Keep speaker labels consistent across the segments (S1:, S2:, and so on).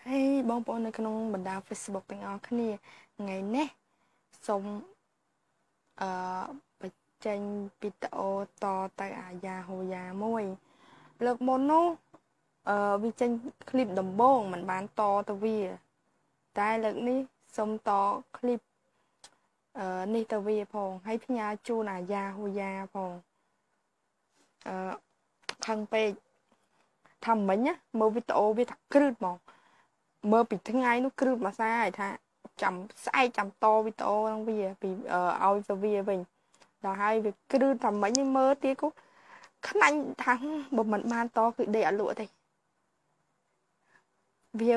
S1: Hey, bong bóngនៅក្នុងបណ្ដា Facebook ទាំងអស់គ្នាថ្ងៃនេះសូមបញ្ចេញវីដេអូតទៅអាយ៉ាហូយ៉ាមួយលើកមុននោះវាចេញឃ្លីបដំបូងមិនបានតទៅវាតែលើកនេះសូមតឃ្លីបនេះទៅវាផងហើយផ្ញើជូនអាយ៉ាហូយ៉ាផងខឹងពេកថាមិញណាមើលវីដេអូវាថាគ្រឺតហ្មងមើលពីថ្ងៃនោះគ្រឺតមួយសាឲ្យថាចាំស្អែកចាំតវីដេអូហ្នឹងវាពីឲ្យទៅវាវិញដល់ហើយវាគ្រឺតថាមិញមើលទៀតគូខ្លាញ់ថាបើមិនបានតគឺដេកអត់លក់ទេ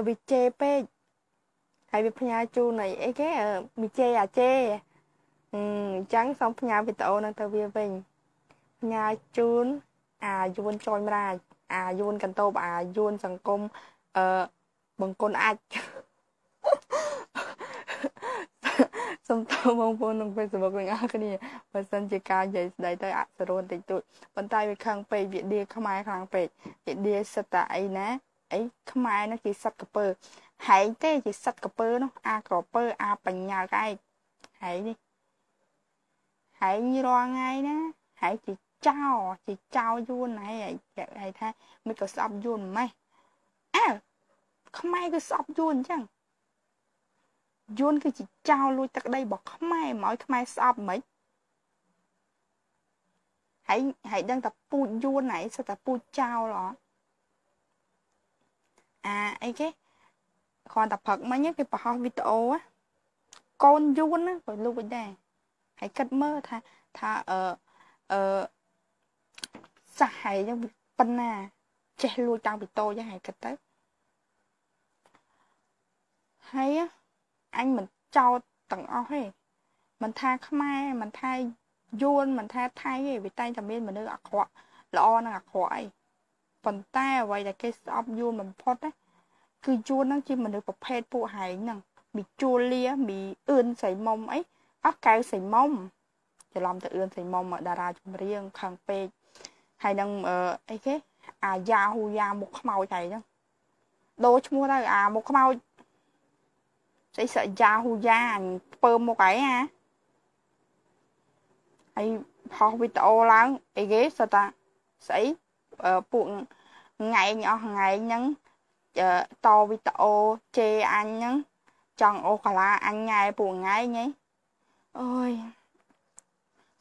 S1: វាជេរពេកហើយវាផ្ញើជូនអីគេវាជេរអាជេរអញ្ចឹងសូមផ្ញើវីដេអូហ្នឹងទៅវាវិញផ្ញើជូនអាយួនចយមរាជអាយួនកន្តោបអាយួនសង្គមបង្គន់អាចសូមតើបងប្អូនក្នុង Facebook ទាំងអស់គ្នាបើសិនជាការនិយាយស្ដីទៅអសរនតិចតួចប៉ុន្តែវាខឹងពេកវាដៀខ្មែរខ្លាំងពេកវាដៀសិតតែអីណាអីខ្មែរនោះជាសិតកពើហែងទេជាសិតកពើនោះអាក្រពើអាបញ្ញាកឯងហែងនេះហែងរាល់ថ្ងៃណាហែងជាចោយួនហើយថាមិនក៏ស្អប់យួនម៉េះខ្មែរគឺស្អប់យួនអញ្ចឹងយួនគឺជាចោលលួចទឹកដីរបស់ខ្មែរមកឲ្យខ្មែរស្អប់មិនហើយដឹងតែពូជយួនហ្នឹងសិតតែពូជចោលអត់អីគេគ្រាន់តែព្រឹកមិញគេបង្ហោះវីដេអូកូនយួនណាក៏លួចដែរហើយគិតមើលថាសាសហើយចឹងប៉ុណ្ណាចេះលួចតាំងពីតូចហើយគិតទៅហើយអញមិនចោតទាំងអស់ទេមិនថាខ្មែរមិនថាយួនមិនថាថៃទេវាតែងតែមានមនុស្សអាក្រក់ល្អនិងអាក្រក់អីប៉ុន្តែអ្វីដែលគេស្អប់យួនបំផុតណាគឺយួនហ្នឹងជាមនុស្សប្រភេទពួកហែងហ្នឹងមីជួលលាមីអឿនសៃមុំអីអស់កៅសៃមុំច្រឡំទៅអឿនសៃមុំតារាចម្រៀងខឹងពេកហើយនឹងអីគេអាយ៉ាហូយ៉ាមុខខ្មោចហើយហ្នឹងដូរឈ្មោះទៅអាមុខខ្មោចស្អីសយ៉ាហូយ៉ាពើមុខឯងហើយផុសវីដេអូឡើងអីគេសតាស្អីពួកថ្ងៃអស់ថ្ងៃហ្នឹងតវីដេអូជេអញហ្នឹងចង់អូកាឡាអញញ៉ែពួកថ្ងៃហីអើយ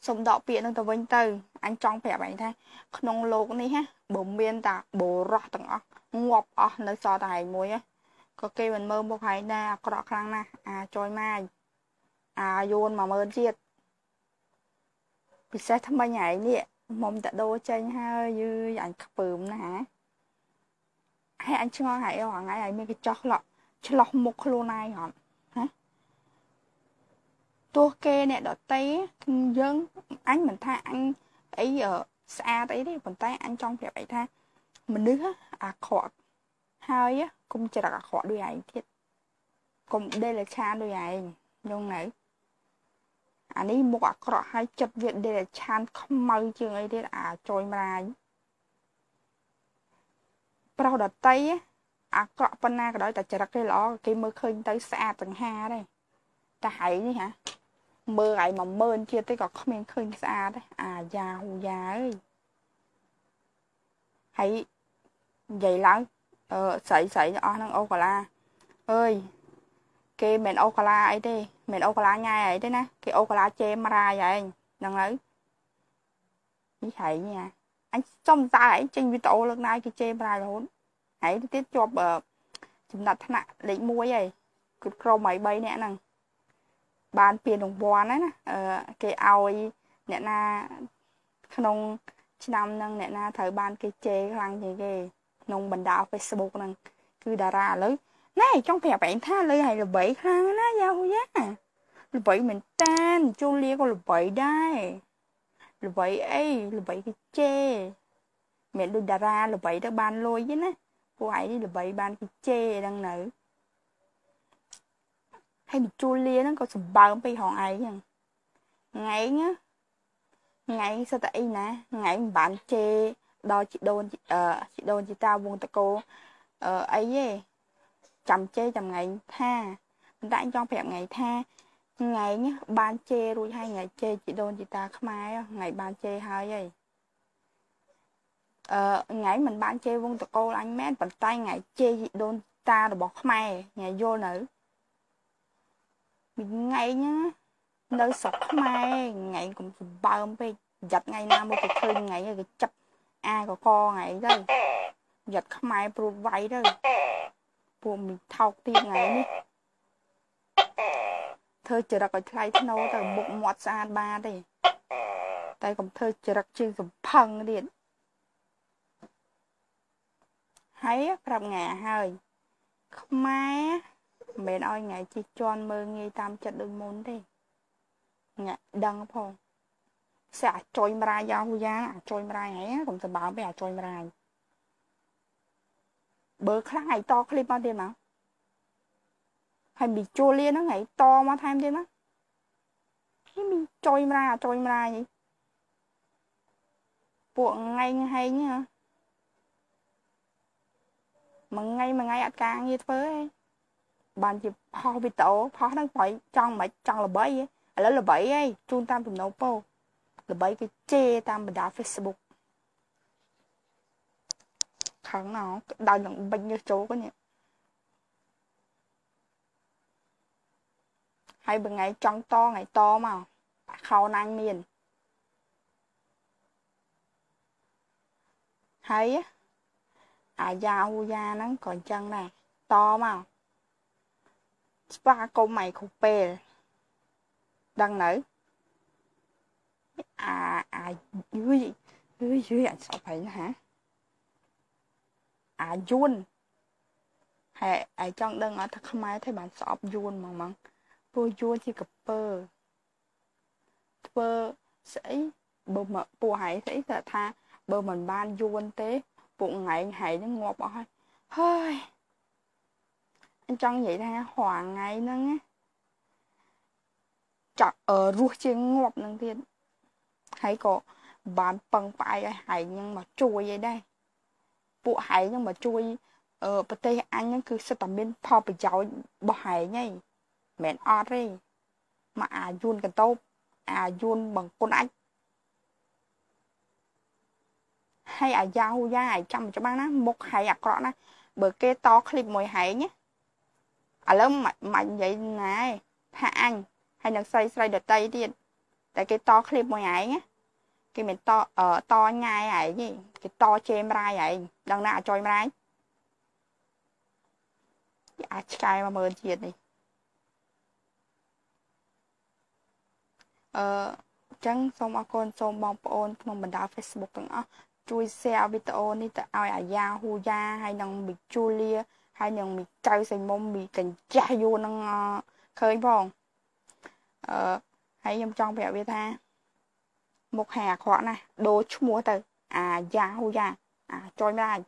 S1: សុំដកពាក្យហ្នឹងទៅវិញទៅអញចង់ប្រាប់ឯងថាក្នុងโลกនេះបើមានតាបុរសទាំងអស់ងាប់អស់នៅសល់តែឯងមួយក៏គេមិនមើលមុខឯងដែរអាក្រក់ខ្លាំងណាស់អាចយម៉ាយអាយួន10000ជាតិពិសេសថ្មិញឯងនេះមុំតដោចេញហើយយឺអញខ្ពើមណាហើយអញឆ្ងល់ហើយថ្ងៃឯងមានគេចោះឆ្លោះមុខខ្លួនឯងហ៎ទោះគេអ្នកដតីយើងអញមិនថាអញអីស្អាតអីទេប៉ុន្តែអញចង់ប្រាប់អីថាមនុស្សអាក្រក់ហើយកុំច្រឹកអាក្រក់ដូចឯងទៀតកុំដេលឆានដូចឯងយងនៅអានេះមុខអាក្រក់ហើយចិត្តវាដេលឆានខ្មៅជាងអីទៀតអាចយមរាយប្រុសដតីអាក្រក់ប៉ុណ្ណាក៏ដោយតែច្រឹកគេល្អគេមើលឃើញទៅស្អាតទាំងហាដែរតែហៃនេះមើលឯង10000ជាតិទេក៏គ្មានឃើញស្អាតទេអាយ៉ាហូយ៉ាអើយហើយនិយាយឡើងស្រីអស់ហ្នឹងអូកាឡាអើយគេមិនអូកាឡាអីទេមិនអូកាឡាញ៉ែអីទេណាគេអូកាឡាជេមរាយឯងហ្នឹងហើយនេះហែងអញសុំតើឯងចេញវីដេអូលើកណាយគេជេមរាយរហូតហើយទៀតជាប់ចំណាត់ថ្នាក់លេខ1ហើយគឺក្រុម3នាក់ហ្នឹងបានពានរង្វាន់ណាគេឲ្យអ្នកណាក្នុងឆ្នាំហ្នឹងអ្នកណាត្រូវបានគេជេរខ្លាំងជាងគេក្នុងបណ្ដា Facebook ហ្នឹងគឺតារាឥឡូវណែចង់ប្រាប់ឯងថាលើឲ្យល្បីខ្លាំងណាយ៉ាហូយ៉ាល្បីមែនតានជូលីក៏ល្បីដែរល្បីអីល្បីគេជេរមិនដូចតារាល្បីទៅបានលុយទេណាពួកឯងនេះល្បីបានគេជេរហ្នឹងនៅហើយមីជូលីហ្នឹងក៏សម្បើមពេកហងឯងហ្នឹងថ្ងៃសិតតែអីណាថ្ងៃមិនបានជេរដល់ជីដូនជីតាវងតកោអីទេ chầm chê chầm ngày tha mình đã cho phép ngày tha ngày nhá ban chê rồi hai ngày chê chị đôn chị ta khmai ngày ban chê hơi vậy ngày mình ban chê vung tụi cô anh mét bàn tay ngày chê chị đôn ta rồi bỏ khmai ngày vô nữ mình ngày nhá nơi sọc khmai ngày cũng bơm về giật ngày nào một cái khơi ngày cái chấp ai có co ngày đây giật khmai pro váy đây bộ mình thao tiền ngày đi thơ chờ đặc ở thay thế nấu từ bụng mọt xa ba đây tay còn thơ chờ đặc trên dùng phăng điện hay gặp ngà hơi không mai mẹ ơi ngày chỉ tròn mơ nghe tam chật đôi môn đi ngạ đăng phong sẽ trôi mra giao giá trôi mra ấy cũng sẽ bảo bé trôi mra bơ khác ngày to clip bao tiền mà hay bị chua liên nó ngày to mà thêm thêm á cái mình trôi mra vậy bộ ngay hay nhá mà ngay ăn càng như thế bạn chỉ phao bị tổ phao đang phải trong là bẫy ấy là bẫy ấy chun tam tụm nấu po là bẫy cái chê tam bật đá Facebook khẳng nào đào nhận bệnh như chỗ có nhỉ hay bên ngày trong to ngày to mà khâu nang miền hay da hu da nó còn chân này to mà spa cô mày khục bè đăng nữ dưới anh sợ phải hả Jun hay trong đăng ở thật không ai thấy bạn sợ Jun mà bố Jun chỉ cặp bơ sẽ bơ mà bố hãy thấy là tha bơ mình ban Jun tế bụng ngày hãy nó ngọt bỏ hơi anh trong vậy tha hoàng ngày nâng á chặt ở ruột trên ngọt nâng thiên hay có bán bằng phải hãy nhưng mà chui vậy đây bộ hãy nhưng mà chui ở bờ tây anh cứ sẽ tầm bên pop bị cháu bỏ hãy nhây mẹ ọt đi mà Jun cần tốt Jun bằng con ách hay giao da chăm cho bạn á một hãy cọ nè bờ kê to clip mồi hãy nhé lớn mạnh vậy này hạ anh hay được xoay được tay đi tại cái to clip mồi hãy nhé cái mình to nhai ấy gì cái to chêm ra vậy đằng nào trôi ra cái mà mờ thiệt đi chẳng xong con xong bong ôn trong mình đào Facebookទាំងchui share videoនេះទៅឲ្យអាយ៉ាហ៊ូយ៉ាហើយនឹងមីជូលីហើយនឹងមីកៅសេមុំមីកញ្ចាស់យូរនឹងឃើញផងហើយខ្ញុំចង់ប្រាប់វាថាមុខហាអាក្រក់ណាស់ដូរឈ្មោះទៅអាយ៉ាហ៊ូយ៉ាចុយមិន